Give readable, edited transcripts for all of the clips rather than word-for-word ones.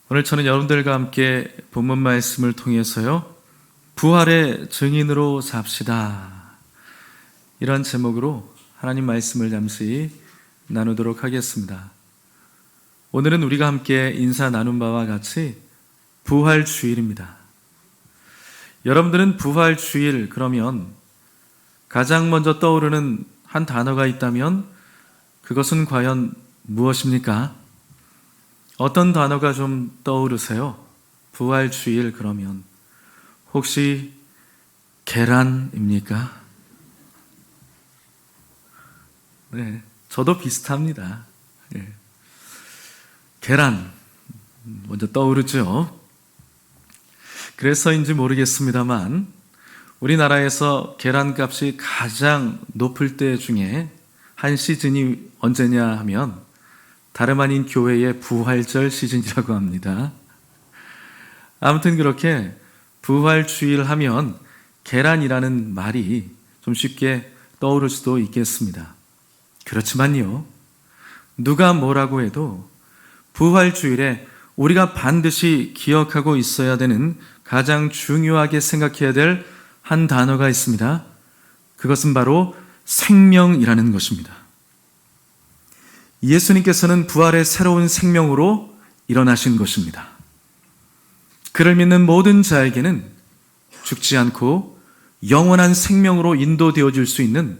오늘 저는 여러분들과 함께 본문 말씀을 통해서요, 부활의 증인으로 삽시다, 이런 제목으로 하나님 말씀을 잠시 나누도록 하겠습니다. 오늘은 우리가 함께 인사 나눈 바와 같이 부활주일입니다. 여러분들은 부활주일 그러면 가장 먼저 떠오르는 한 단어가 있다면 그것은 과연 무엇입니까? 어떤 단어가 좀 떠오르세요? 부활주일 그러면 혹시 계란입니까? 네, 저도 비슷합니다. 네. 계란 먼저 떠오르죠. 그래서인지 모르겠습니다만 우리나라에서 계란값이 가장 높을 때 중에 한 시즌이 언제냐 하면 다름 아닌 교회의 부활절 시즌이라고 합니다. 아무튼 그렇게 부활주일 하면 계란이라는 말이 좀 쉽게 떠오를 수도 있겠습니다. 그렇지만요, 누가 뭐라고 해도 부활주일에 우리가 반드시 기억하고 있어야 되는 가장 중요하게 생각해야 될 한 단어가 있습니다. 그것은 바로 생명이라는 것입니다. 예수님께서는 부활의 새로운 생명으로 일어나신 것입니다. 그를 믿는 모든 자에게는 죽지 않고 영원한 생명으로 인도되어질 수 있는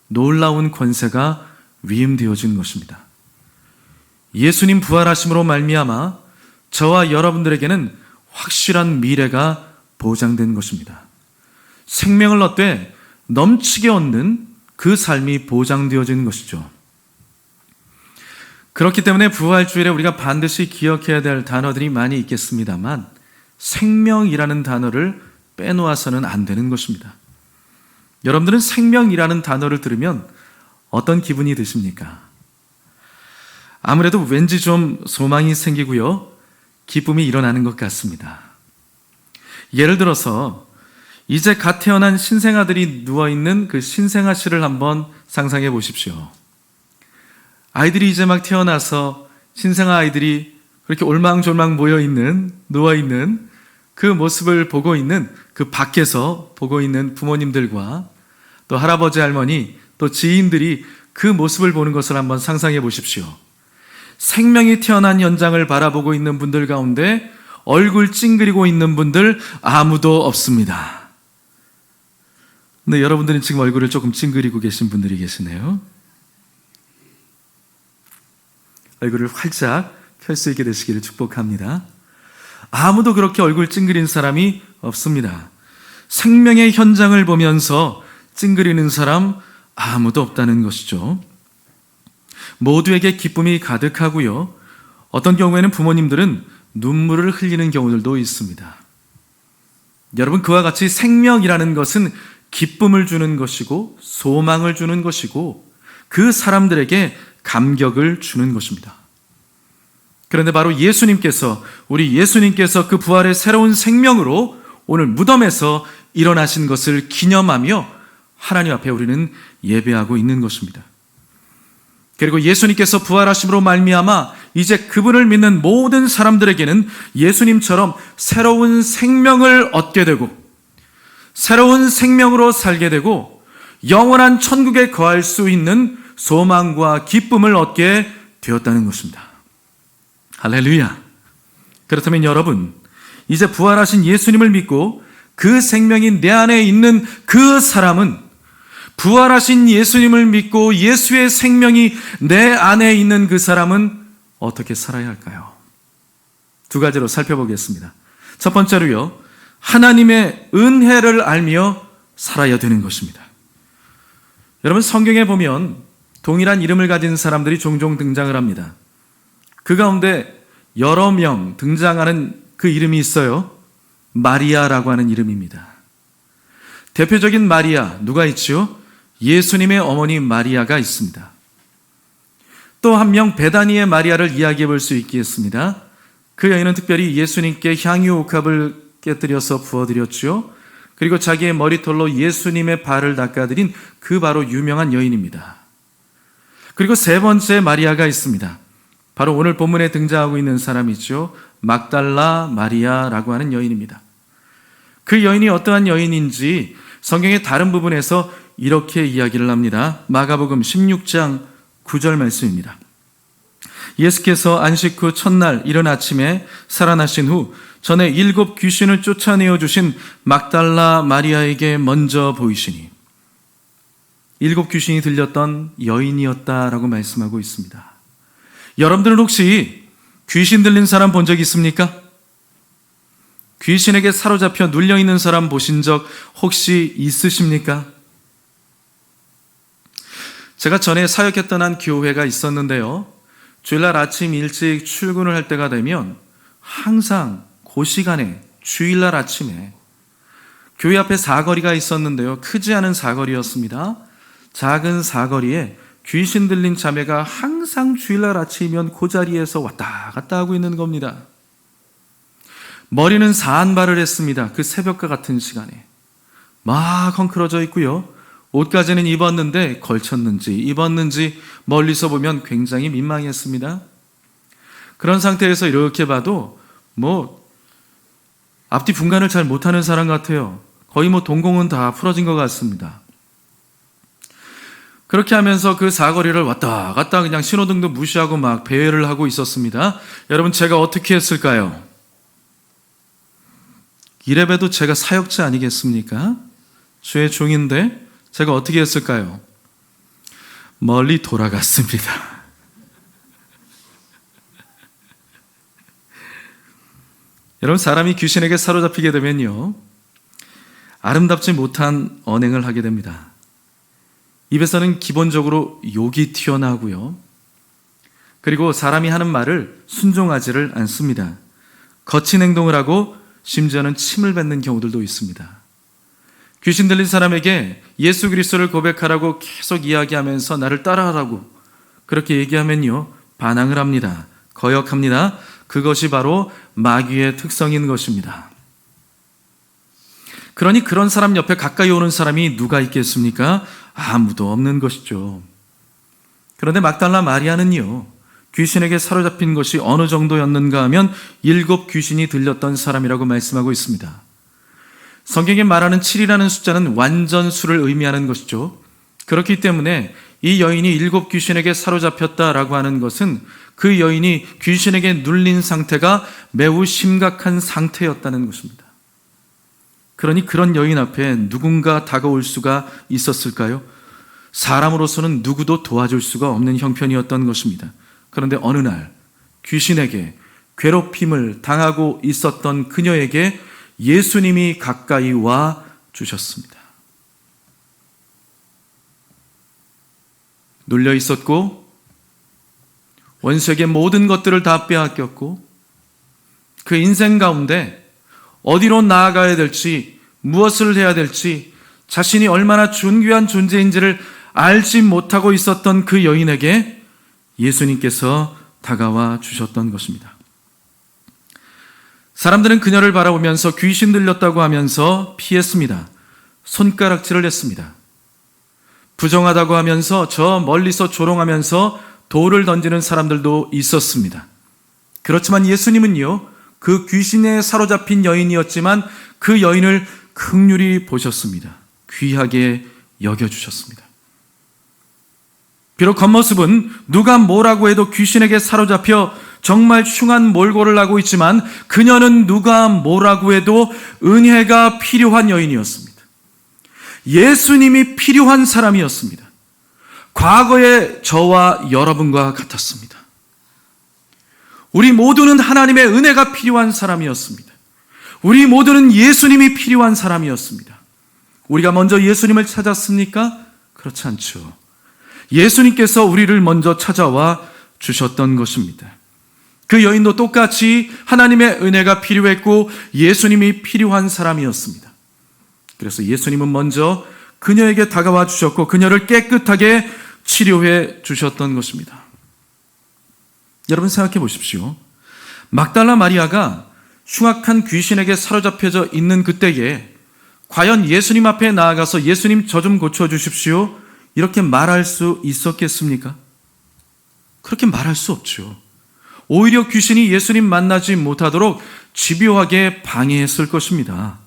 놀라운 권세가 위임되어진 것입니다. 예수님 부활하심으로 말미암아 저와 여러분들에게는 확실한 미래가 보장된 것입니다. 생명을 얻되 넘치게 얻는 그 삶이 보장되어진 것이죠. 그렇기 때문에 부활주일에 우리가 반드시 기억해야 될 단어들이 많이 있겠습니다만 생명이라는 단어를 빼놓아서는 안 되는 것입니다. 여러분들은 생명이라는 단어를 들으면 어떤 기분이 드십니까? 아무래도 왠지 좀 소망이 생기고요, 기쁨이 일어나는 것 같습니다. 예를 들어서 이제 갓 태어난 신생아들이 누워있는 그 신생아실을 한번 상상해 보십시오. 아이들이 이제 막 태어나서 신생아 아이들이 그렇게 올망졸망 모여있는, 누워있는 그 모습을 보고 있는, 그 밖에서 보고 있는 부모님들과 또 할아버지, 할머니, 또 지인들이 그 모습을 보는 것을 한번 상상해 보십시오. 생명이 태어난 현장을 바라보고 있는 분들 가운데 얼굴 찡그리고 있는 분들 아무도 없습니다. 근데 여러분들은 지금 얼굴을 조금 찡그리고 계신 분들이 계시네요. 얼굴을 활짝 펼 수 있게 되시기를 축복합니다. 아무도 그렇게 얼굴 찡그린 사람이 없습니다. 생명의 현장을 보면서 찡그리는 사람 아무도 없다는 것이죠. 모두에게 기쁨이 가득하고요, 어떤 경우에는 부모님들은 눈물을 흘리는 경우들도 있습니다. 여러분, 그와 같이 생명이라는 것은 기쁨을 주는 것이고 소망을 주는 것이고 그 사람들에게 감격을 주는 것입니다. 그런데 바로 우리 예수님께서 그 부활의 새로운 생명으로 오늘 무덤에서 일어나신 것을 기념하며 하나님 앞에 우리는 예배하고 있는 것입니다. 그리고 예수님께서 부활하심으로 말미암아 이제 그분을 믿는 모든 사람들에게는 예수님처럼 새로운 생명을 얻게 되고 새로운 생명으로 살게 되고 영원한 천국에 거할 수 있는 소망과 기쁨을 얻게 되었다는 것입니다. 할렐루야. 그렇다면 여러분, 이제 부활하신 예수님을 믿고 그 생명이 내 안에 있는 그 사람은 부활하신 예수님을 믿고 예수의 생명이 내 안에 있는 그 사람은 어떻게 살아야 할까요? 두 가지로 살펴보겠습니다. 첫 번째로요, 하나님의 은혜를 알며 살아야 되는 것입니다. 여러분, 성경에 보면 동일한 이름을 가진 사람들이 종종 등장을 합니다. 그 가운데 여러 명 등장하는 그 이름이 있어요. 마리아라고 하는 이름입니다. 대표적인 마리아, 누가 있지요? 예수님의 어머니 마리아가 있습니다. 또 한 명 베다니의 마리아를 이야기해 볼 수 있겠습니다. 그 여인은 특별히 예수님께 향유 옥합을 깨뜨려서 부어드렸죠. 그리고 자기의 머리털로 예수님의 발을 닦아드린 그 바로 유명한 여인입니다. 그리고 세 번째 마리아가 있습니다. 바로 오늘 본문에 등장하고 있는 사람이죠. 막달라 마리아라고 하는 여인입니다. 그 여인이 어떠한 여인인지 성경의 다른 부분에서 이렇게 이야기를 합니다. 마가복음 16장 9절 말씀입니다. 예수께서 안식 후 첫날 이른 아침에 살아나신 후 전에 7 귀신을 쫓아내어 주신 막달라 마리아에게 먼저 보이시니 7 귀신이 들렸던 여인이었다라고 말씀하고 있습니다. 여러분들은 혹시 귀신 들린 사람 본 적 있습니까? 귀신에게 사로잡혀 눌려있는 사람 보신 적 혹시 있으십니까? 제가 전에 사역했던 한 교회가 있었는데요. 주일날 아침 일찍 출근을 할 때가 되면 항상 그 시간에 주일날 아침에 교회 앞에 사거리가 있었는데요. 크지 않은 사거리였습니다. 작은 사거리에 귀신 들린 자매가 항상 주일날 아침이면 그 자리에서 왔다 갔다 하고 있는 겁니다. 머리는 사한발을 했습니다. 그 새벽과 같은 시간에 막 헝클어져 있고요. 옷까지는 입었는데 걸쳤는지 입었는지 멀리서 보면 굉장히 민망했습니다. 그런 상태에서 이렇게 봐도 앞뒤 분간을 잘 못하는 사람 같아요. 거의 동공은 다 풀어진 것 같습니다. 그렇게 하면서 그 사거리를 왔다 갔다 그냥 신호등도 무시하고 막 배회를 하고 있었습니다. 여러분, 제가 어떻게 했을까요? 이래봬도 제가 사역자 아니겠습니까? 주의 종인데 제가 어떻게 했을까요? 멀리 돌아갔습니다. 여러분, 사람이 귀신에게 사로잡히게 되면요, 아름답지 못한 언행을 하게 됩니다. 입에서는 기본적으로 욕이 튀어나오고요. 그리고 사람이 하는 말을 순종하지를 않습니다. 거친 행동을 하고 심지어는 침을 뱉는 경우들도 있습니다. 귀신 들린 사람에게 예수 그리스도를 고백하라고 계속 이야기하면서 나를 따라하라고 그렇게 얘기하면요, 반항을 합니다. 거역합니다. 그것이 바로 마귀의 특성인 것입니다. 그러니 그런 사람 옆에 가까이 오는 사람이 누가 있겠습니까? 아무도 없는 것이죠. 그런데 막달라 마리아는요, 귀신에게 사로잡힌 것이 어느 정도였는가 하면 7 귀신이 들렸던 사람이라고 말씀하고 있습니다. 성경에 말하는 7이라는 숫자는 완전수를 의미하는 것이죠. 그렇기 때문에 이 여인이 7 귀신에게 사로잡혔다라고 하는 것은 그 여인이 귀신에게 눌린 상태가 매우 심각한 상태였다는 것입니다. 그러니 그런 여인 앞에 누군가 다가올 수가 있었을까요? 사람으로서는 누구도 도와줄 수가 없는 형편이었던 것입니다. 그런데 어느 날 귀신에게 괴롭힘을 당하고 있었던 그녀에게 예수님이 가까이 와 주셨습니다. 눌려 있었고 원수에게 모든 것들을 다 빼앗겼고 그 인생 가운데 어디로 나아가야 될지, 무엇을 해야 될지, 자신이 얼마나 존귀한 존재인지를 알지 못하고 있었던 그 여인에게 예수님께서 다가와 주셨던 것입니다. 사람들은 그녀를 바라보면서 귀신 들렸다고 하면서 피했습니다. 손가락질을 했습니다. 부정하다고 하면서 저 멀리서 조롱하면서 돌을 던지는 사람들도 있었습니다. 그렇지만 예수님은요, 그 귀신에 사로잡힌 여인이었지만 그 여인을 긍휼히 보셨습니다. 귀하게 여겨주셨습니다. 비록 겉모습은 누가 뭐라고 해도 귀신에게 사로잡혀 정말 흉한 몰골을 하고 있지만 그녀는 누가 뭐라고 해도 은혜가 필요한 여인이었습니다. 예수님이 필요한 사람이었습니다. 과거의 저와 여러분과 같았습니다. 우리 모두는 하나님의 은혜가 필요한 사람이었습니다. 우리 모두는 예수님이 필요한 사람이었습니다. 우리가 먼저 예수님을 찾았습니까? 그렇지 않죠. 예수님께서 우리를 먼저 찾아와 주셨던 것입니다. 그 여인도 똑같이 하나님의 은혜가 필요했고 예수님이 필요한 사람이었습니다. 그래서 예수님은 먼저 그녀에게 다가와 주셨고 그녀를 깨끗하게 치료해 주셨던 것입니다. 여러분 생각해 보십시오. 막달라 마리아가 흉악한 귀신에게 사로잡혀져 있는 그때에 과연 예수님 앞에 나아가서 예수님 저 좀 고쳐주십시오 이렇게 말할 수 있었겠습니까? 그렇게 말할 수 없죠. 오히려 귀신이 예수님 만나지 못하도록 집요하게 방해했을 것입니다.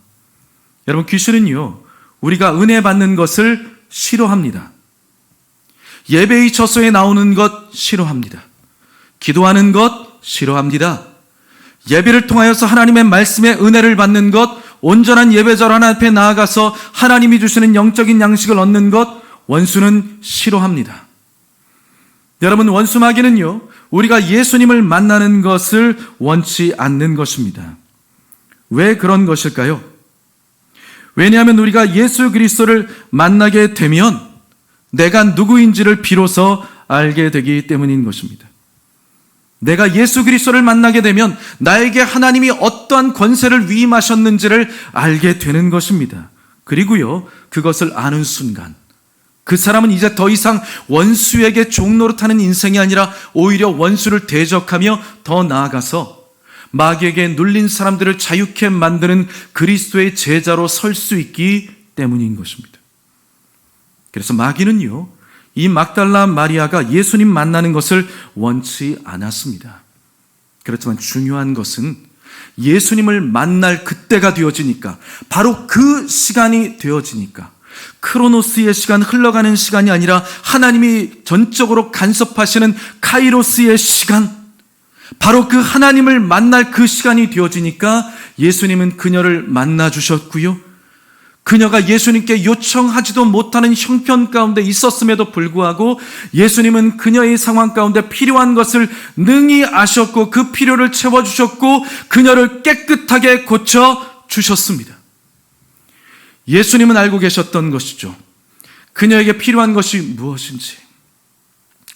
여러분, 귀신은요, 우리가 은혜 받는 것을 싫어합니다. 예배의 처소에 나오는 것 싫어합니다. 기도하는 것 싫어합니다. 예배를 통하여서 하나님의 말씀의 은혜를 받는 것, 온전한 예배절 하나 앞에 나아가서 하나님이 주시는 영적인 양식을 얻는 것, 원수는 싫어합니다. 여러분, 원수마귀는요, 우리가 예수님을 만나는 것을 원치 않는 것입니다. 왜 그런 것일까요? 왜냐하면 우리가 예수 그리스도를 만나게 되면 내가 누구인지를 비로소 알게 되기 때문인 것입니다. 내가 예수 그리스도를 만나게 되면 나에게 하나님이 어떠한 권세를 위임하셨는지를 알게 되는 것입니다. 그리고요, 그것을 아는 순간 그 사람은 이제 더 이상 원수에게 종노릇하는 인생이 아니라 오히려 원수를 대적하며 더 나아가서 마귀에게 눌린 사람들을 자유케 만드는 그리스도의 제자로 설 수 있기 때문인 것입니다. 그래서 마귀는요, 이 막달라 마리아가 예수님 만나는 것을 원치 않았습니다. 그렇지만 중요한 것은 예수님을 만날 그때가 되어지니까, 바로 그 시간이 되어지니까, 크로노스의 시간, 흘러가는 시간이 아니라 하나님이 전적으로 간섭하시는 카이로스의 시간, 바로 그 하나님을 만날 그 시간이 되어지니까 예수님은 그녀를 만나 주셨고요, 그녀가 예수님께 요청하지도 못하는 형편 가운데 있었음에도 불구하고 예수님은 그녀의 상황 가운데 필요한 것을 능히 아셨고 그 필요를 채워주셨고 그녀를 깨끗하게 고쳐주셨습니다. 예수님은 알고 계셨던 것이죠. 그녀에게 필요한 것이 무엇인지,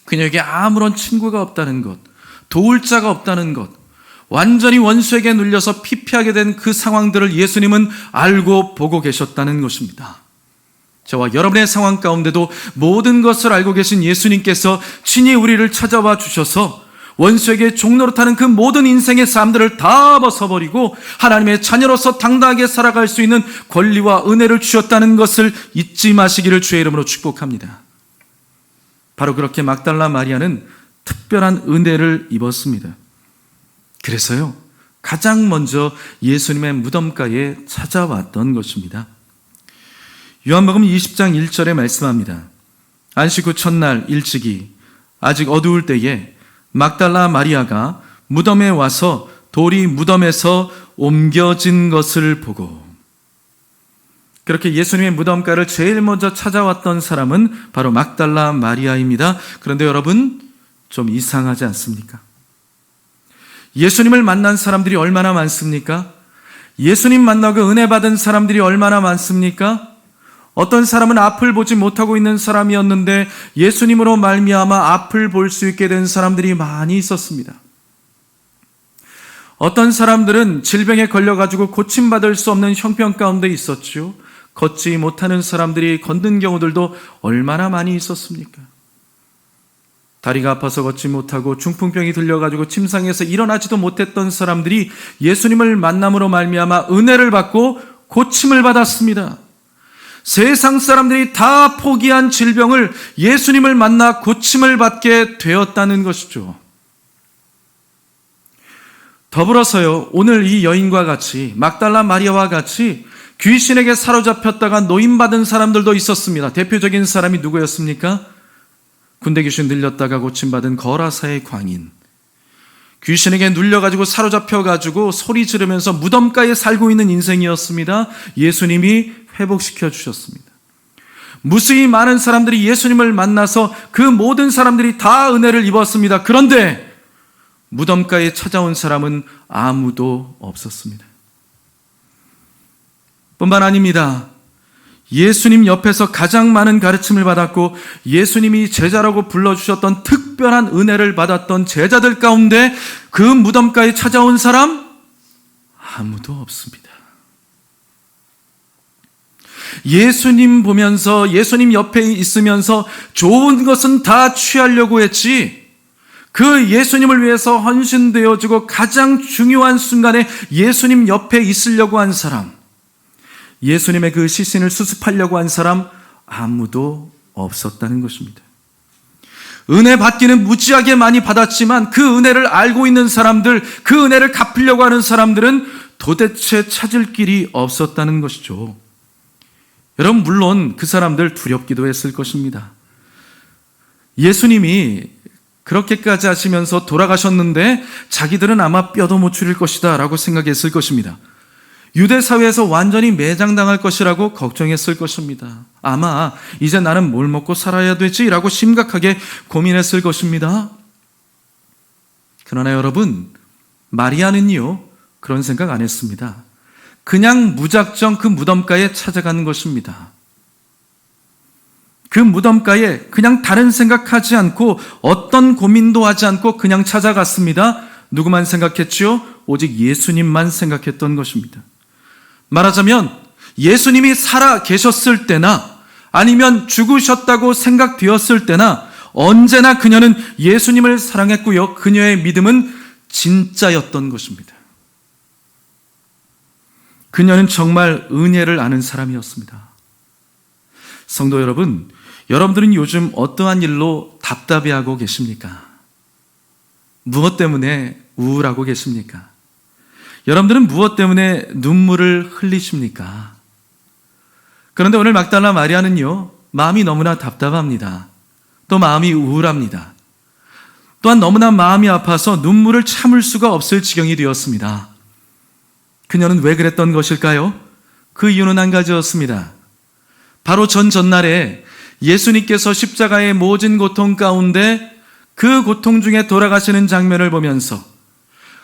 그녀에게 아무런 친구가 없다는 것, 도울 자가 없다는 것, 완전히 원수에게 눌려서 피폐하게 된 그 상황들을 예수님은 알고 보고 계셨다는 것입니다. 저와 여러분의 상황 가운데도 모든 것을 알고 계신 예수님께서 친히 우리를 찾아와 주셔서 원수에게 종노릇하는 그 모든 인생의 삶들을 다 벗어버리고 하나님의 자녀로서 당당하게 살아갈 수 있는 권리와 은혜를 주셨다는 것을 잊지 마시기를 주의 이름으로 축복합니다. 바로 그렇게 막달라 마리아는 특별한 은혜를 입었습니다. 그래서요, 가장 먼저 예수님의 무덤가에 찾아왔던 것입니다. 요한복음 20장 1절에 말씀합니다. 안식 후 첫날 일찍이 아직 어두울 때에 막달라 마리아가 무덤에 와서 돌이 무덤에서 옮겨진 것을 보고, 그렇게 예수님의 무덤가를 제일 먼저 찾아왔던 사람은 바로 막달라 마리아입니다. 그런데 여러분, 좀 이상하지 않습니까? 예수님을 만난 사람들이 얼마나 많습니까? 예수님 만나고 은혜 받은 사람들이 얼마나 많습니까? 어떤 사람은 앞을 보지 못하고 있는 사람이었는데 예수님으로 말미암아 앞을 볼 수 있게 된 사람들이 많이 있었습니다. 어떤 사람들은 질병에 걸려가지고 고침받을 수 없는 형편 가운데 있었죠. 걷지 못하는 사람들이 걷는 경우들도 얼마나 많이 있었습니까? 다리가 아파서 걷지 못하고 중풍병이 들려가지고 침상에서 일어나지도 못했던 사람들이 예수님을 만남으로 말미암아 은혜를 받고 고침을 받았습니다. 세상 사람들이 다 포기한 질병을 예수님을 만나 고침을 받게 되었다는 것이죠. 더불어서요, 오늘 이 여인과 같이, 막달라 마리아와 같이 귀신에게 사로잡혔다가 노임받은 사람들도 있었습니다. 대표적인 사람이 누구였습니까? 군대 귀신 들렸다가 고침받은 거라사의 광인. 귀신에게 눌려가지고 사로잡혀가지고 소리 지르면서 무덤가에 살고 있는 인생이었습니다. 예수님이 회복시켜 주셨습니다. 무수히 많은 사람들이 예수님을 만나서 그 모든 사람들이 다 은혜를 입었습니다. 그런데 무덤가에 찾아온 사람은 아무도 없었습니다. 뿐만 아닙니다. 예수님 옆에서 가장 많은 가르침을 받았고 예수님이 제자라고 불러주셨던 특별한 은혜를 받았던 제자들 가운데 그 무덤가에 찾아온 사람 아무도 없습니다. 예수님 보면서, 예수님 옆에 있으면서 좋은 것은 다 취하려고 했지, 그 예수님을 위해서 헌신되어지고 가장 중요한 순간에 예수님 옆에 있으려고 한 사람, 예수님의 그 시신을 수습하려고 한 사람 아무도 없었다는 것입니다. 은혜 받기는 무지하게 많이 받았지만 그 은혜를 알고 있는 사람들, 그 은혜를 갚으려고 하는 사람들은 도대체 찾을 길이 없었다는 것이죠. 여러분, 물론 그 사람들 두렵기도 했을 것입니다. 예수님이 그렇게까지 하시면서 돌아가셨는데 자기들은 아마 뼈도 못 추릴 것이다 라고 생각했을 것입니다. 유대 사회에서 완전히 매장당할 것이라고 걱정했을 것입니다. 아마 이제 나는 뭘 먹고 살아야 되지? 라고 심각하게 고민했을 것입니다. 그러나 여러분, 마리아는요, 그런 생각 안 했습니다. 그냥 무작정 그 무덤가에 찾아가는 것입니다. 그 무덤가에 그냥 다른 생각하지 않고 어떤 고민도 하지 않고 그냥 찾아갔습니다. 누구만 생각했지요? 오직 예수님만 생각했던 것입니다. 말하자면 예수님이 살아 계셨을 때나 아니면 죽으셨다고 생각되었을 때나 언제나 그녀는 예수님을 사랑했고요. 그녀의 믿음은 진짜였던 것입니다. 그녀는 정말 은혜를 아는 사람이었습니다. 성도 여러분, 여러분들은 요즘 어떠한 일로 답답해하고 계십니까? 무엇 때문에 우울하고 계십니까? 여러분들은 무엇 때문에 눈물을 흘리십니까? 그런데 오늘 막달라 마리아는요, 마음이 너무나 답답합니다. 또 마음이 우울합니다. 또한 너무나 마음이 아파서 눈물을 참을 수가 없을 지경이 되었습니다. 그녀는 왜 그랬던 것일까요? 그 이유는 한 가지였습니다. 바로 전날에 예수님께서 십자가의 모진 고통 가운데 그 고통 중에 돌아가시는 장면을 보면서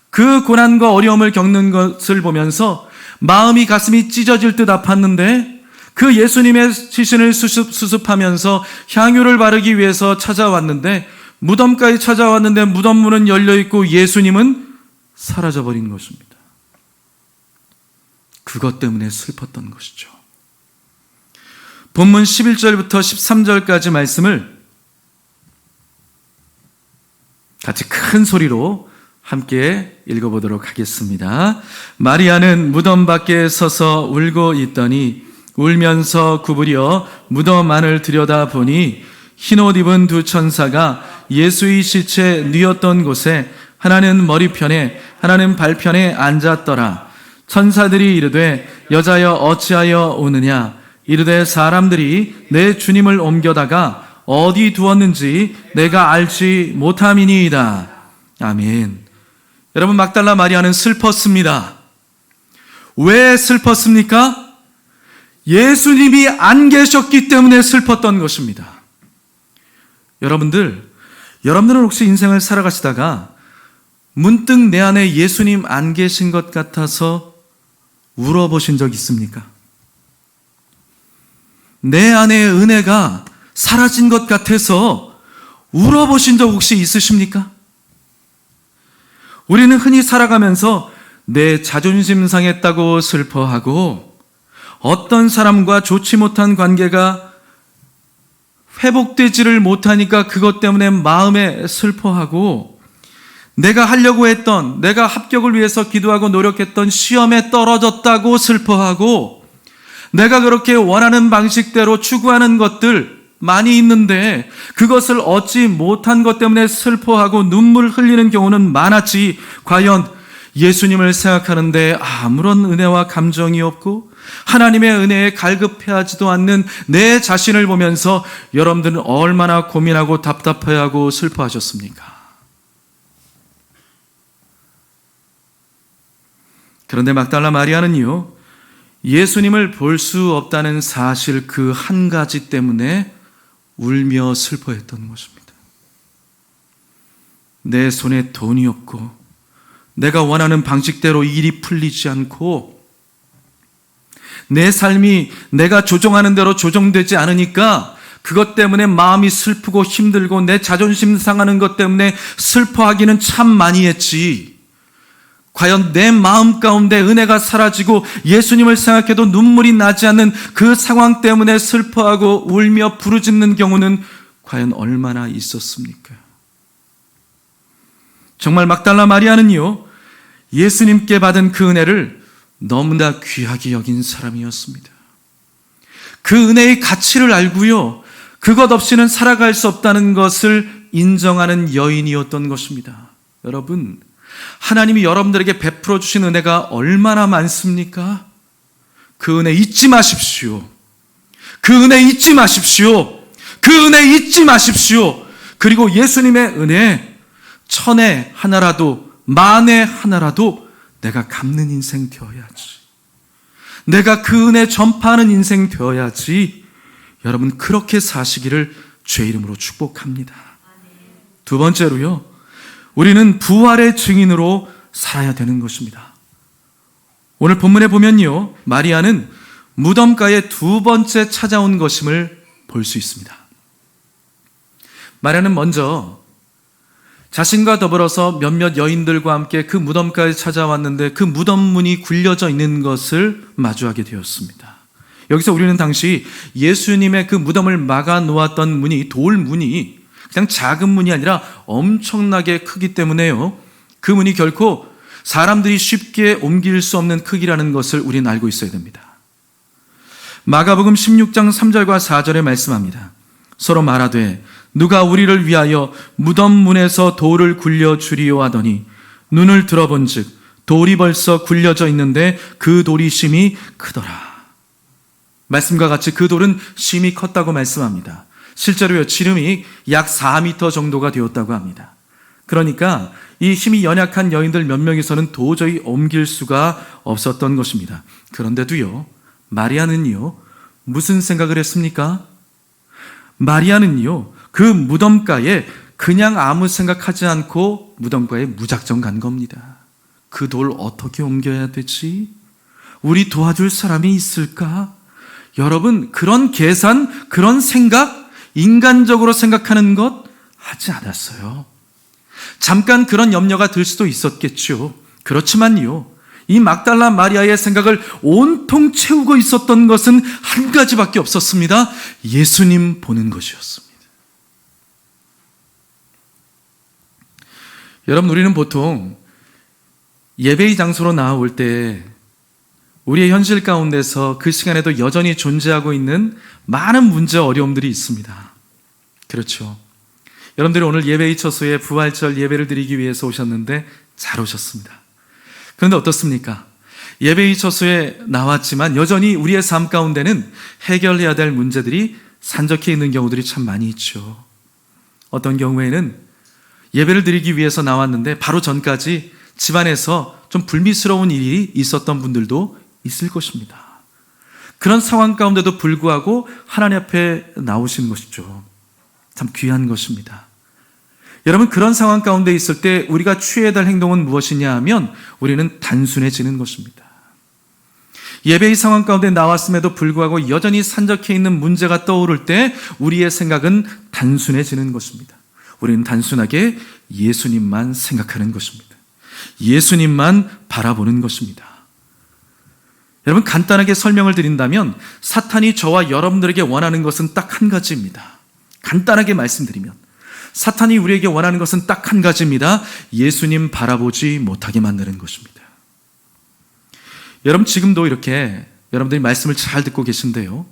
그 고난과 어려움을 겪는 것을 보면서 마음이 가슴이 찢어질 듯 아팠는데 그 예수님의 시신을 수습하면서 향유를 바르기 위해서 찾아왔는데 무덤가에 찾아왔는데 무덤 문은 열려있고 예수님은 사라져버린 것입니다. 그것 때문에 슬펐던 것이죠. 본문 11절부터 13절까지 말씀을 같이 큰 소리로 함께 읽어보도록 하겠습니다. 마리아는 무덤 밖에 서서 울고 있더니 울면서 구부려 무덤 안을 들여다보니 흰옷 입은 두 천사가 예수의 시체 뉘었던 곳에 하나는 머리편에 하나는 발편에 앉았더라. 천사들이 이르되 여자여 어찌하여 우느냐? 이르되 사람들이 내 주님을 옮겨다가 어디 두었는지 내가 알지 못함이니이다. 아멘. 여러분, 막달라 마리아는 슬펐습니다. 왜 슬펐습니까? 예수님이 안 계셨기 때문에 슬펐던 것입니다. 여러분들은 혹시 인생을 살아가시다가 문득 내 안에 예수님 안 계신 것 같아서 울어보신 적 있습니까? 내 안에 은혜가 사라진 것 같아서 울어보신 적 혹시 있으십니까? 우리는 흔히 살아가면서 내 자존심 상했다고 슬퍼하고 어떤 사람과 좋지 못한 관계가 회복되지를 못하니까 그것 때문에 마음에 슬퍼하고 내가 하려고 했던, 내가 합격을 위해서 기도하고 노력했던 시험에 떨어졌다고 슬퍼하고 내가 그렇게 원하는 방식대로 추구하는 것들 많이 있는데 그것을 얻지 못한 것 때문에 슬퍼하고 눈물 흘리는 경우는 많았지, 과연 예수님을 생각하는데 아무런 은혜와 감정이 없고 하나님의 은혜에 갈급해하지도 않는 내 자신을 보면서 여러분들은 얼마나 고민하고 답답해하고 슬퍼하셨습니까? 그런데 막달라 마리아는요, 예수님을 볼 수 없다는 사실 그 한 가지 때문에 울며 슬퍼했던 것입니다. 내 손에 돈이 없고 내가 원하는 방식대로 일이 풀리지 않고 내 삶이 내가 조종하는 대로 조정되지 않으니까 그것 때문에 마음이 슬프고 힘들고 내 자존심 상하는 것 때문에 슬퍼하기는 참 많이 했지, 과연 내 마음 가운데 은혜가 사라지고 예수님을 생각해도 눈물이 나지 않는 그 상황 때문에 슬퍼하고 울며 부르짖는 경우는 과연 얼마나 있었습니까? 정말 막달라 마리아는요, 예수님께 받은 그 은혜를 너무나 귀하게 여긴 사람이었습니다. 그 은혜의 가치를 알고요, 그것 없이는 살아갈 수 없다는 것을 인정하는 여인이었던 것입니다. 여러분, 하나님이 여러분들에게 베풀어 주신 은혜가 얼마나 많습니까? 그 은혜 잊지 마십시오. 그 은혜 잊지 마십시오. 그 은혜 잊지 마십시오. 그리고 예수님의 은혜, 천에 하나라도, 만에 하나라도 내가 갚는 인생 되어야지. 내가 그 은혜 전파하는 인생 되어야지. 여러분, 그렇게 사시기를 주의 이름으로 축복합니다. 두 번째로요, 우리는 부활의 증인으로 살아야 되는 것입니다. 오늘 본문에 보면요, 마리아는 무덤가에 두 번째 찾아온 것임을 볼 수 있습니다. 마리아는 먼저 자신과 더불어서 몇몇 여인들과 함께 그 무덤가에 찾아왔는데 그 무덤 문이 굴려져 있는 것을 마주하게 되었습니다. 여기서 우리는 당시 예수님의 그 무덤을 막아 놓았던 문이, 돌 문이 그냥 작은 문이 아니라 엄청나게 크기 때문에요, 그 문이 결코 사람들이 쉽게 옮길 수 없는 크기라는 것을 우리는 알고 있어야 됩니다. 마가복음 16장 3절과 4절에 말씀합니다. 서로 말하되 누가 우리를 위하여 무덤 문에서 돌을 굴려주리요 하더니 눈을 들어본즉 돌이 벌써 굴려져 있는데 그 돌이 심히 크더라. 말씀과 같이 그 돌은 심히 컸다고 말씀합니다. 실제로요, 지름이 약 4m 정도가 되었다고 합니다. 그러니까 이 힘이 연약한 여인들 몇 명이서는 도저히 옮길 수가 없었던 것입니다. 그런데도요, 마리아는요, 무슨 생각을 했습니까? 마리아는요, 그 무덤가에 그냥 아무 생각하지 않고 무덤가에 무작정 간 겁니다. 그 돌 어떻게 옮겨야 되지? 우리 도와줄 사람이 있을까? 여러분, 그런 계산, 그런 생각, 인간적으로 생각하는 것 하지 않았어요. 잠깐 그런 염려가 들 수도 있었겠죠. 그렇지만요, 이 막달라 마리아의 생각을 온통 채우고 있었던 것은 한 가지밖에 없었습니다. 예수님 보는 것이었습니다. 여러분, 우리는 보통 예배의 장소로 나아올 때 우리의 현실 가운데서 그 시간에도 여전히 존재하고 있는 많은 문제, 어려움들이 있습니다. 그렇죠. 여러분들이 오늘 예배의 처소에 부활절 예배를 드리기 위해서 오셨는데 잘 오셨습니다. 그런데 어떻습니까? 예배의 처소에 나왔지만 여전히 우리의 삶 가운데는 해결해야 될 문제들이 산적해 있는 경우들이 참 많이 있죠. 어떤 경우에는 예배를 드리기 위해서 나왔는데 바로 전까지 집안에서 좀 불미스러운 일이 있었던 분들도 있을 것입니다. 그런 상황 가운데도 불구하고 하나님 앞에 나오시는 것이죠. 참 귀한 것입니다. 여러분, 그런 상황 가운데 있을 때 우리가 취해야 될 행동은 무엇이냐 하면 우리는 단순해지는 것입니다. 예배의 상황 가운데 나왔음에도 불구하고 여전히 산적해 있는 문제가 떠오를 때 우리의 생각은 단순해지는 것입니다. 우리는 단순하게 예수님만 생각하는 것입니다. 예수님만 바라보는 것입니다. 여러분, 간단하게 설명을 드린다면 사탄이 저와 여러분들에게 원하는 것은 딱 한 가지입니다. 간단하게 말씀드리면 사탄이 우리에게 원하는 것은 딱 한 가지입니다. 예수님 바라보지 못하게 만드는 것입니다. 여러분, 지금도 이렇게 여러분들이 말씀을 잘 듣고 계신데요,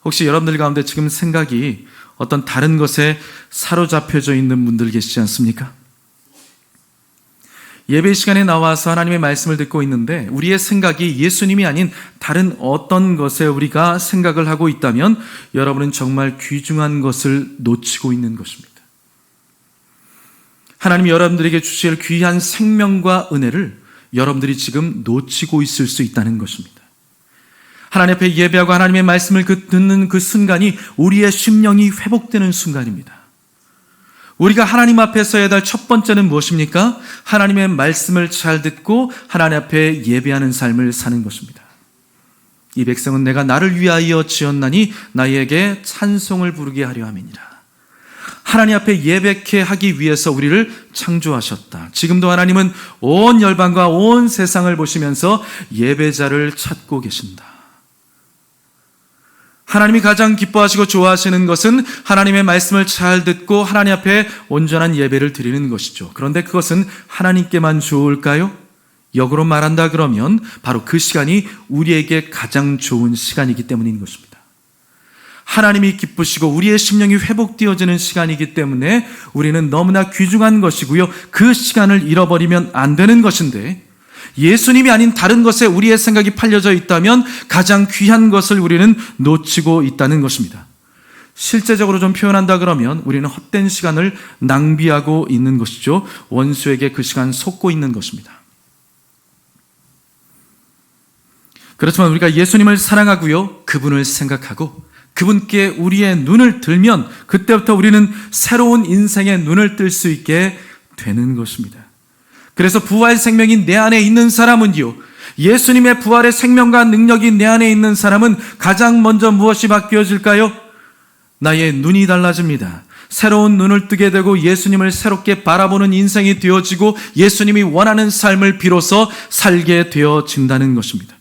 혹시 여러분들 가운데 지금 생각이 어떤 다른 것에 사로잡혀져 있는 분들 계시지 않습니까? 예배 시간에 나와서 하나님의 말씀을 듣고 있는데 우리의 생각이 예수님이 아닌 다른 어떤 것에 우리가 생각을 하고 있다면 여러분은 정말 귀중한 것을 놓치고 있는 것입니다. 하나님이 여러분들에게 주실 귀한 생명과 은혜를 여러분들이 지금 놓치고 있을 수 있다는 것입니다. 하나님 앞에 예배하고 하나님의 말씀을 듣는 그 순간이 우리의 심령이 회복되는 순간입니다. 우리가 하나님 앞에 서야 할 첫 번째는 무엇입니까? 하나님의 말씀을 잘 듣고 하나님 앞에 예배하는 삶을 사는 것입니다. 이 백성은 내가 나를 위하여 지었나니 나에게 찬송을 부르게 하려 함이니라. 하나님 앞에 예배케 하기 위해서 우리를 창조하셨다. 지금도 하나님은 온 열방과 온 세상을 보시면서 예배자를 찾고 계신다. 하나님이 가장 기뻐하시고 좋아하시는 것은 하나님의 말씀을 잘 듣고 하나님 앞에 온전한 예배를 드리는 것이죠. 그런데 그것은 하나님께만 좋을까요? 역으로 말한다 그러면 바로 그 시간이 우리에게 가장 좋은 시간이기 때문인 것입니다. 하나님이 기쁘시고 우리의 심령이 회복되어지는 시간이기 때문에 우리는 너무나 귀중한 것이고요. 그 시간을 잃어버리면 안 되는 것인데, 예수님이 아닌 다른 것에 우리의 생각이 팔려져 있다면 가장 귀한 것을 우리는 놓치고 있다는 것입니다. 실제적으로 좀 표현한다 그러면 우리는 헛된 시간을 낭비하고 있는 것이죠. 원수에게 그 시간 속고 있는 것입니다. 그렇지만 우리가 예수님을 사랑하고요, 그분을 생각하고 그분께 우리의 눈을 들면 그때부터 우리는 새로운 인생의 눈을 뜰 수 있게 되는 것입니다. 그래서 부활 생명이 내 안에 있는 사람은요, 예수님의 부활의 생명과 능력이 내 안에 있는 사람은 가장 먼저 무엇이 바뀌어질까요? 나의 눈이 달라집니다. 새로운 눈을 뜨게 되고 예수님을 새롭게 바라보는 인생이 되어지고 예수님이 원하는 삶을 비로소 살게 되어진다는 것입니다.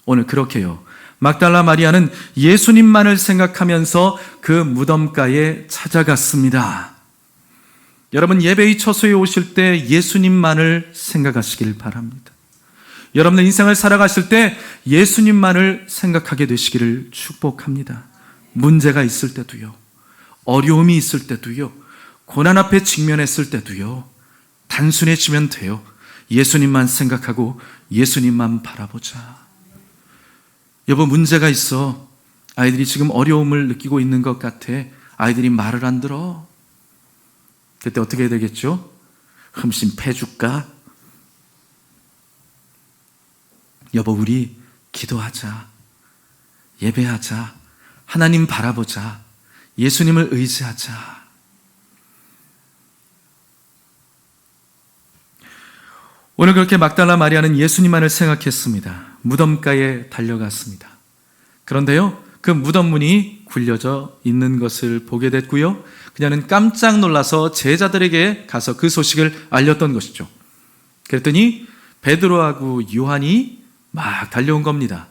오늘 그렇게요, 막달라 마리아는 예수님만을 생각하면서 그 무덤가에 찾아갔습니다. 여러분, 예배의 처소에 오실 때 예수님만을 생각하시길 바랍니다. 여러분의 인생을 살아가실 때 예수님만을 생각하게 되시기를 축복합니다. 문제가 있을 때도요, 어려움이 있을 때도요, 고난 앞에 직면했을 때도요, 단순해지면 돼요. 예수님만 생각하고 예수님만 바라보자. 여보, 문제가 있어. 아이들이 지금 어려움을 느끼고 있는 것 같아. 아이들이 말을 안 들어. 그때 어떻게 해야 되겠죠? 흠씬 패줄까? 여보, 우리 기도하자. 예배하자. 하나님 바라보자. 예수님을 의지하자. 오늘 그렇게 막달라 마리아는 예수님만을 생각했습니다. 무덤가에 달려갔습니다. 그런데요, 그 무덤 문이 굴려져 있는 것을 보게 됐고요, 그녀는 깜짝 놀라서 제자들에게 가서 그 소식을 알렸던 것이죠. 그랬더니 베드로하고 요한이 막 달려온 겁니다.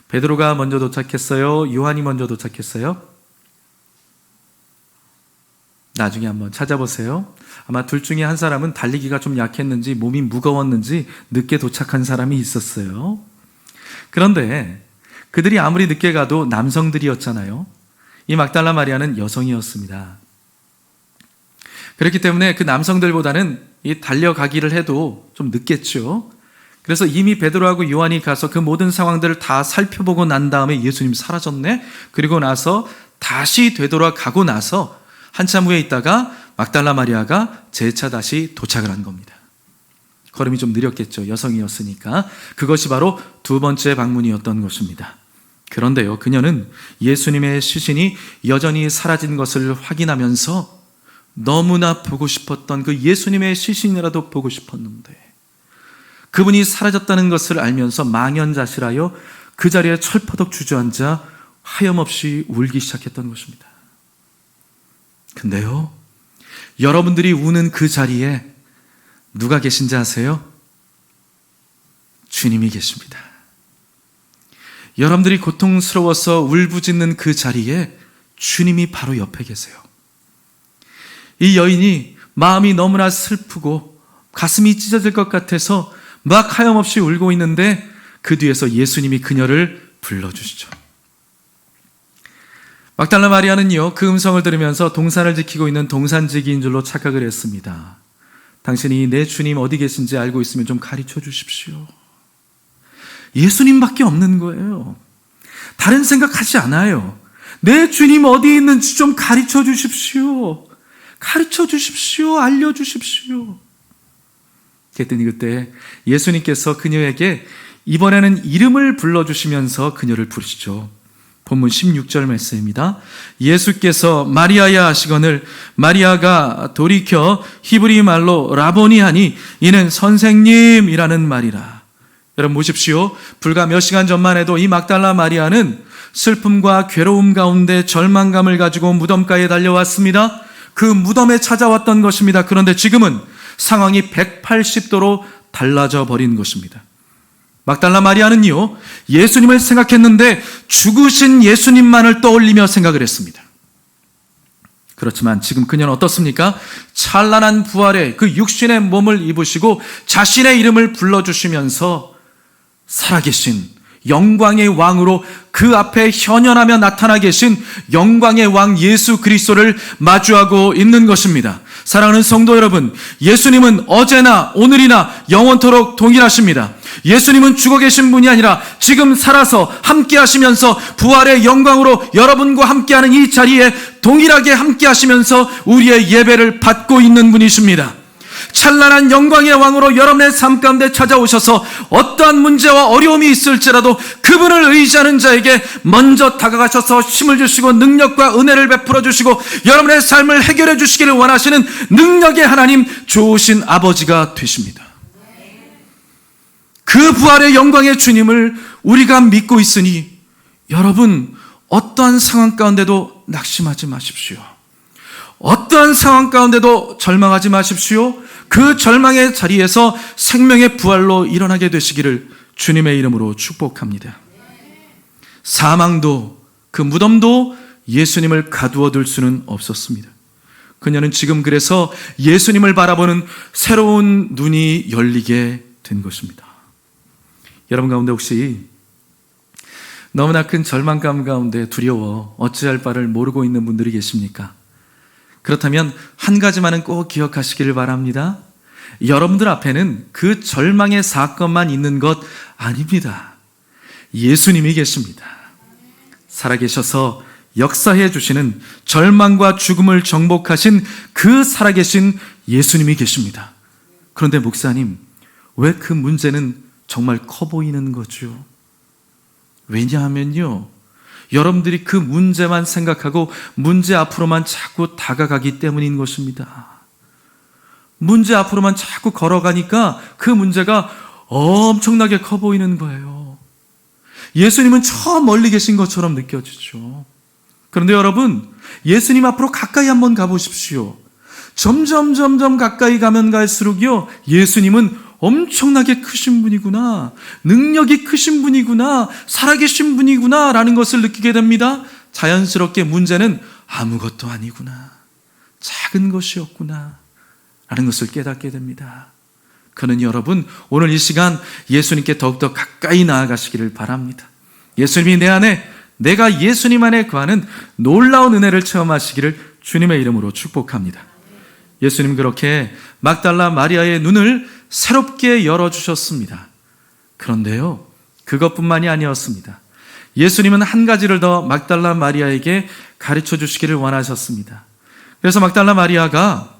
베드로가 먼저 도착했어요? 요한이 먼저 도착했어요? 나중에 한번 찾아보세요. 아마 둘 중에 한 사람은 달리기가 좀 약했는지 몸이 무거웠는지 늦게 도착한 사람이 있었어요. 그런데 그들이 아무리 늦게 가도 남성들이었잖아요. 이 막달라 마리아는 여성이었습니다. 그렇기 때문에 그 남성들보다는 이 달려가기를 해도 좀 늦겠죠. 그래서 이미 베드로하고 요한이 가서 그 모든 상황들을 다 살펴보고 난 다음에 예수님 사라졌네? 그리고 나서 다시 되돌아가고 나서 한참 후에 있다가 막달라 마리아가 재차 다시 도착을 한 겁니다. 걸음이 좀 느렸겠죠. 여성이었으니까. 그것이 바로 두 번째 방문이었던 것입니다. 그런데요, 그녀는 예수님의 시신이 여전히 사라진 것을 확인하면서 너무나 보고 싶었던 그 예수님의 시신이라도 보고 싶었는데, 그분이 사라졌다는 것을 알면서 망연자실하여 그 자리에 철퍼덕 주저앉아 하염없이 울기 시작했던 것입니다. 근데요, 여러분들이 우는 그 자리에 누가 계신지 아세요? 주님이 계십니다. 여러분들이 고통스러워서 울부짖는 그 자리에 주님이 바로 옆에 계세요. 이 여인이 마음이 너무나 슬프고 가슴이 찢어질 것 같아서 막 하염없이 울고 있는데 그 뒤에서 예수님이 그녀를 불러주시죠. 막달라 마리아는요, 그 음성을 들으면서 동산을 지키고 있는 동산지기인 줄로 착각을 했습니다. 당신이 내 주님 어디 계신지 알고 있으면 좀 가르쳐 주십시오. 예수님밖에 없는 거예요. 다른 생각하지 않아요. 내 주님 어디 있는지 좀 가르쳐 주십시오. 가르쳐 주십시오. 알려주십시오. 그랬더니 그때 예수님께서 그녀에게 이번에는 이름을 불러주시면서 그녀를 부르시죠. 본문 16절 말씀입니다. 예수께서 마리아야 하시거늘 마리아가 돌이켜 히브리 말로 라보니 하니 이는 선생님이라는 말이라. 여러분 보십시오. 불과 몇 시간 전만 해도 이 막달라 마리아는 슬픔과 괴로움 가운데 절망감을 가지고 무덤가에 달려왔습니다. 그 무덤에 찾아왔던 것입니다. 그런데 지금은 상황이 180도로 달라져 버린 것입니다. 막달라 마리아는요, 예수님을 생각했는데 죽으신 예수님만을 떠올리며 생각을 했습니다. 그렇지만 지금 그녀는 어떻습니까? 찬란한 부활의 그 육신의 몸을 입으시고 자신의 이름을 불러주시면서 살아계신 영광의 왕으로 그 앞에 현현하며 나타나 계신 영광의 왕 예수 그리스도를 마주하고 있는 것입니다. 사랑하는 성도 여러분, 예수님은 어제나 오늘이나 영원토록 동일하십니다. 예수님은 죽어 계신 분이 아니라 지금 살아서 함께 하시면서 부활의 영광으로 여러분과 함께하는 이 자리에 동일하게 함께 하시면서 우리의 예배를 받고 있는 분이십니다. 찬란한 영광의 왕으로 여러분의 삶 가운데 찾아오셔서 어떠한 문제와 어려움이 있을지라도 그분을 의지하는 자에게 먼저 다가가셔서 힘을 주시고 능력과 은혜를 베풀어 주시고 여러분의 삶을 해결해 주시기를 원하시는 능력의 하나님, 좋으신 아버지가 되십니다. 그 부활의 영광의 주님을 우리가 믿고 있으니 여러분, 어떠한 상황 가운데도 낙심하지 마십시오. 어떠한 상황 가운데도 절망하지 마십시오. 그 절망의 자리에서 생명의 부활로 일어나게 되시기를 주님의 이름으로 축복합니다. 사망도 그 무덤도 예수님을 가두어 둘 수는 없었습니다. 그녀는 지금 그래서 예수님을 바라보는 새로운 눈이 열리게 된 것입니다. 여러분 가운데 혹시 너무나 큰 절망감 가운데 두려워 어찌할 바를 모르고 있는 분들이 계십니까? 그렇다면 한 가지만은 꼭 기억하시기를 바랍니다. 여러분들 앞에는 그 절망의 사건만 있는 것 아닙니다. 예수님이 계십니다. 살아계셔서 역사해 주시는 절망과 죽음을 정복하신 그 살아계신 예수님이 계십니다. 그런데 목사님, 왜 그 문제는 정말 커 보이는 거죠? 왜냐하면요, 여러분들이 그 문제만 생각하고 문제 앞으로만 자꾸 다가가기 때문인 것입니다. 문제 앞으로만 자꾸 걸어가니까 그 문제가 엄청나게 커 보이는 거예요. 예수님은 저 멀리 계신 것처럼 느껴지죠. 그런데 여러분, 예수님 앞으로 가까이 한번 가보십시오. 점점 가까이 가면 갈수록요, 예수님은 엄청나게 크신 분이구나, 능력이 크신 분이구나, 살아계신 분이구나 라는 것을 느끼게 됩니다. 자연스럽게 문제는 아무것도 아니구나, 작은 것이었구나 라는 것을 깨닫게 됩니다. 그는 여러분, 오늘 이 시간 예수님께 더욱더 가까이 나아가시기를 바랍니다. 예수님이 내 안에, 내가 예수님 안에 거하는 놀라운 은혜를 체험하시기를 주님의 이름으로 축복합니다. 예수님 그렇게 막달라 마리아의 눈을 새롭게 열어주셨습니다. 그런데요, 그것뿐만이 아니었습니다. 예수님은 한 가지를 더 막달라 마리아에게 가르쳐 주시기를 원하셨습니다. 그래서 막달라 마리아가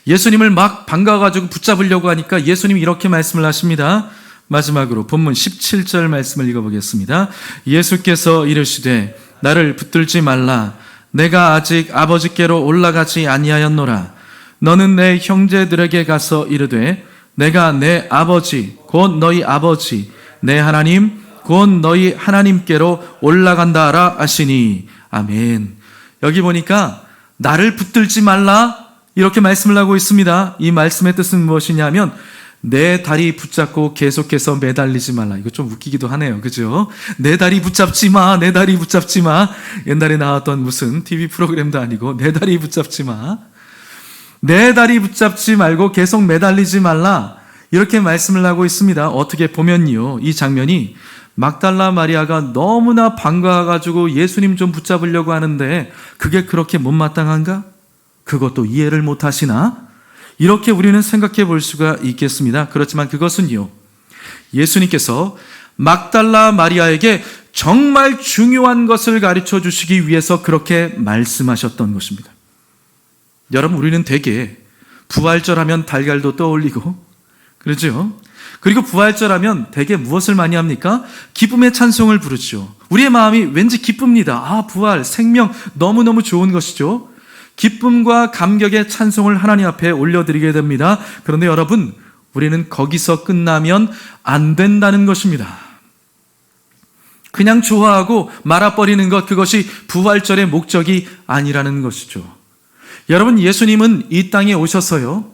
예수님을 막 반가워가지고 붙잡으려고 하니까 예수님이 이렇게 말씀을 하십니다. 마지막으로 본문 17절 말씀을 읽어보겠습니다. 예수께서 이르시되 나를 붙들지 말라. 내가 아직 아버지께로 올라가지 아니하였노라. 너는 내 형제들에게 가서 이르되 내가 내 아버지 곧 너희 아버지 내 하나님 곧 너희 하나님께로 올라간다 하라 하시니. 아멘. 여기 보니까 나를 붙들지 말라 이렇게 말씀을 하고 있습니다. 이 말씀의 뜻은 무엇이냐면 내 다리 붙잡고 계속해서 매달리지 말라. 이거 좀 웃기기도 하네요. 그죠? 내 다리 붙잡지 마. 내 다리 붙잡지 마. 옛날에 나왔던 무슨 TV 프로그램도 아니고 내 다리 붙잡지 마. 내 다리 붙잡지 말고 계속 매달리지 말라. 이렇게 말씀을 하고 있습니다. 어떻게 보면요, 이 장면이 막달라 마리아가 너무나 반가워가지고 예수님 좀 붙잡으려고 하는데 그게 그렇게 못마땅한가? 그것도 이해를 못하시나? 이렇게 우리는 생각해 볼 수가 있겠습니다. 그렇지만 그것은요, 예수님께서 막달라 마리아에게 정말 중요한 것을 가르쳐 주시기 위해서 그렇게 말씀하셨던 것입니다. 여러분, 우리는 대개 부활절 하면 달걀도 떠올리고 그렇죠? 그리고 부활절 하면 대개 무엇을 많이 합니까? 기쁨의 찬송을 부르죠. 우리의 마음이 왠지 기쁩니다. 아, 부활, 생명 너무너무 좋은 것이죠. 기쁨과 감격의 찬송을 하나님 앞에 올려드리게 됩니다. 그런데 여러분, 우리는 거기서 끝나면 안 된다는 것입니다. 그냥 좋아하고 말아버리는 것, 그것이 부활절의 목적이 아니라는 것이죠. 여러분, 예수님은 이 땅에 오셔서요,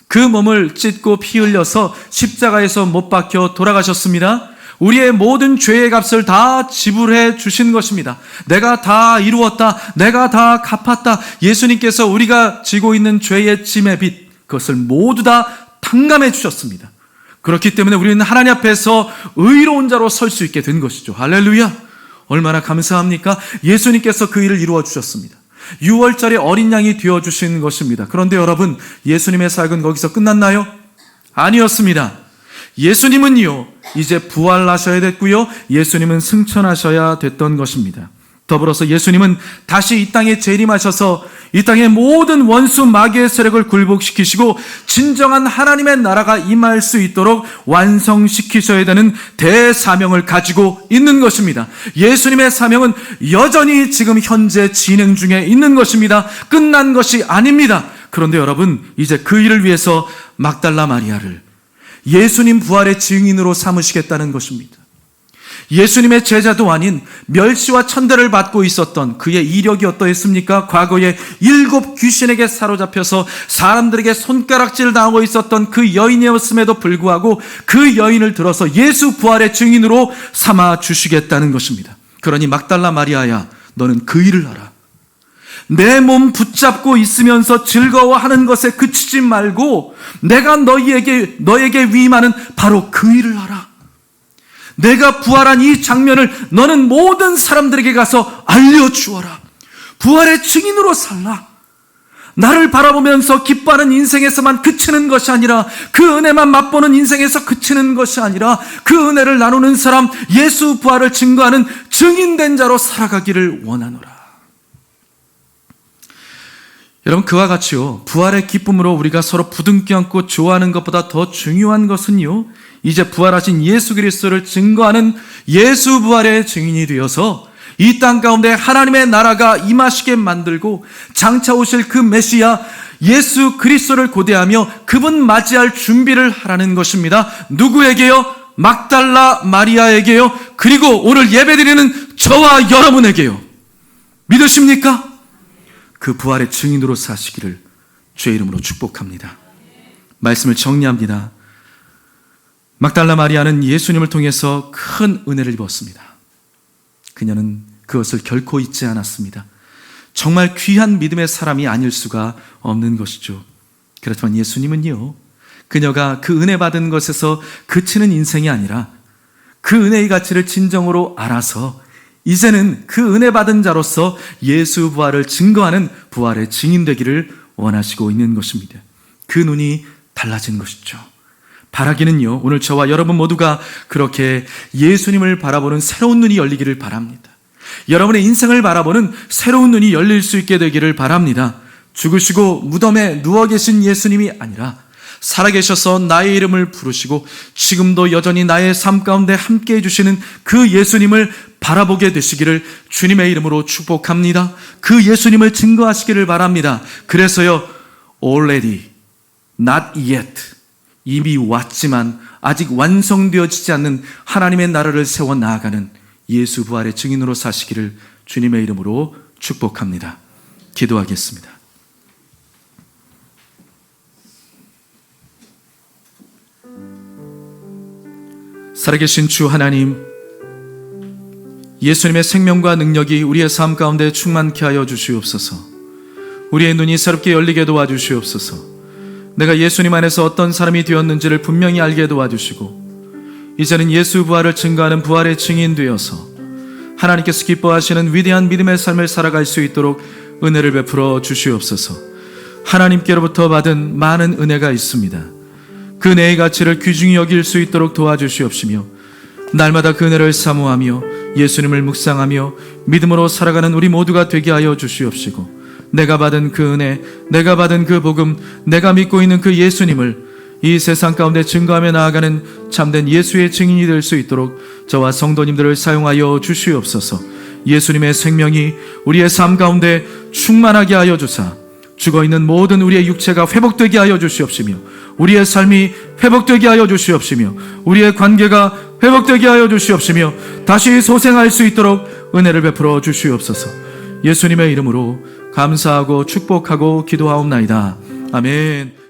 그 몸을 찢고 피 흘려서 십자가에서 못 박혀 돌아가셨습니다. 우리의 모든 죄의 값을 다 지불해 주신 것입니다. 내가 다 이루었다, 내가 다 갚았다. 예수님께서 우리가 지고 있는 죄의 짐의 빚, 그것을 모두 다 탕감해 주셨습니다. 그렇기 때문에 우리는 하나님 앞에서 의로운 자로 설 수 있게 된 것이죠. 할렐루야! 얼마나 감사합니까? 예수님께서 그 일을 이루어 주셨습니다. 6월절에 어린 양이 되어주신 것입니다. 그런데 여러분, 예수님의 사역은 거기서 끝났나요? 아니었습니다. 예수님은요, 이제 부활하셔야 됐고요, 예수님은 승천하셔야 됐던 것입니다. 더불어서 예수님은 다시 이 땅에 재림하셔서 이 땅의 모든 원수 마귀의 세력을 굴복시키시고 진정한 하나님의 나라가 임할 수 있도록 완성시키셔야 되는 대사명을 가지고 있는 것입니다. 예수님의 사명은 여전히 지금 현재 진행 중에 있는 것입니다. 끝난 것이 아닙니다. 그런데 여러분, 이제 그 일을 위해서 막달라 마리아를 예수님 부활의 증인으로 삼으시겠다는 것입니다. 예수님의 제자도 아닌 멸시와 천대를 받고 있었던 그의 이력이 어떠했습니까? 과거에 7 귀신에게 사로잡혀서 사람들에게 손가락질 당하고 있었던 그 여인이었음에도 불구하고 그 여인을 들어서 예수 부활의 증인으로 삼아 주시겠다는 것입니다. 그러니 막달라 마리아야, 너는 그 일을 하라. 내 몸 붙잡고 있으면서 즐거워하는 것에 그치지 말고 내가 너에게 위임하는 바로 그 일을 하라. 내가 부활한 이 장면을 너는 모든 사람들에게 가서 알려주어라. 부활의 증인으로 살라. 나를 바라보면서 기뻐하는 인생에서만 그치는 것이 아니라, 그 은혜만 맛보는 인생에서 그치는 것이 아니라 그 은혜를 나누는 사람, 예수 부활을 증거하는 증인된 자로 살아가기를 원하노라. 여러분, 그와 같이요, 부활의 기쁨으로 우리가 서로 부둥켜 안고 좋아하는 것보다 더 중요한 것은요, 이제 부활하신 예수 그리스도를 증거하는 예수 부활의 증인이 되어서 이 땅 가운데 하나님의 나라가 임하시게 만들고 장차 오실 그 메시아 예수 그리스도를 고대하며 그분 맞이할 준비를 하라는 것입니다. 누구에게요? 막달라 마리아에게요. 그리고 오늘 예배드리는 저와 여러분에게요. 믿으십니까? 그 부활의 증인으로 사시기를 주의 이름으로 축복합니다. 말씀을 정리합니다. 막달라 마리아는 예수님을 통해서 큰 은혜를 입었습니다. 그녀는 그것을 결코 잊지 않았습니다. 정말 귀한 믿음의 사람이 아닐 수가 없는 것이죠. 그렇지만 예수님은요, 그녀가 그 은혜 받은 것에서 그치는 인생이 아니라 그 은혜의 가치를 진정으로 알아서 이제는 그 은혜 받은 자로서 예수 부활을 증거하는 부활의 증인 되기를 원하시고 있는 것입니다. 그 눈이 달라진 것이죠. 바라기는요, 오늘 저와 여러분 모두가 그렇게 예수님을 바라보는 새로운 눈이 열리기를 바랍니다. 여러분의 인생을 바라보는 새로운 눈이 열릴 수 있게 되기를 바랍니다. 죽으시고 무덤에 누워 계신 예수님이 아니라 살아계셔서 나의 이름을 부르시고 지금도 여전히 나의 삶 가운데 함께해 주시는 그 예수님을 바라보게 되시기를 주님의 이름으로 축복합니다. 그 예수님을 증거하시기를 바랍니다. 그래서요, already, not yet, 이미 왔지만 아직 완성되어지지 않는 하나님의 나라를 세워 나아가는 예수 부활의 증인으로 사시기를 주님의 이름으로 축복합니다. 기도하겠습니다. 살아계신 주 하나님, 예수님의 생명과 능력이 우리의 삶 가운데 충만케 하여 주시옵소서. 우리의 눈이 새롭게 열리게 도와주시옵소서. 내가 예수님 안에서 어떤 사람이 되었는지를 분명히 알게 도와주시고 이제는 예수 부활을 증거하는 부활의 증인 되어서 하나님께서 기뻐하시는 위대한 믿음의 삶을 살아갈 수 있도록 은혜를 베풀어 주시옵소서. 하나님께로부터 받은 많은 은혜가 있습니다. 그 은혜의 가치를 귀중히 여길 수 있도록 도와주시옵시며 날마다 그 은혜를 사모하며 예수님을 묵상하며 믿음으로 살아가는 우리 모두가 되게 하여 주시옵시고 내가 받은 그 은혜, 내가 받은 그 복음, 내가 믿고 있는 그 예수님을 이 세상 가운데 증거하며 나아가는 참된 예수의 증인이 될 수 있도록 저와 성도님들을 사용하여 주시옵소서. 예수님의 생명이 우리의 삶 가운데 충만하게 하여 주사 죽어있는 모든 우리의 육체가 회복되게 하여 주시옵시며 우리의 삶이 회복되게 하여 주시옵시며 우리의 관계가 회복되게 하여 주시옵시며 다시 소생할 수 있도록 은혜를 베풀어 주시옵소서. 예수님의 이름으로 감사하고 축복하고 기도하옵나이다. 아멘.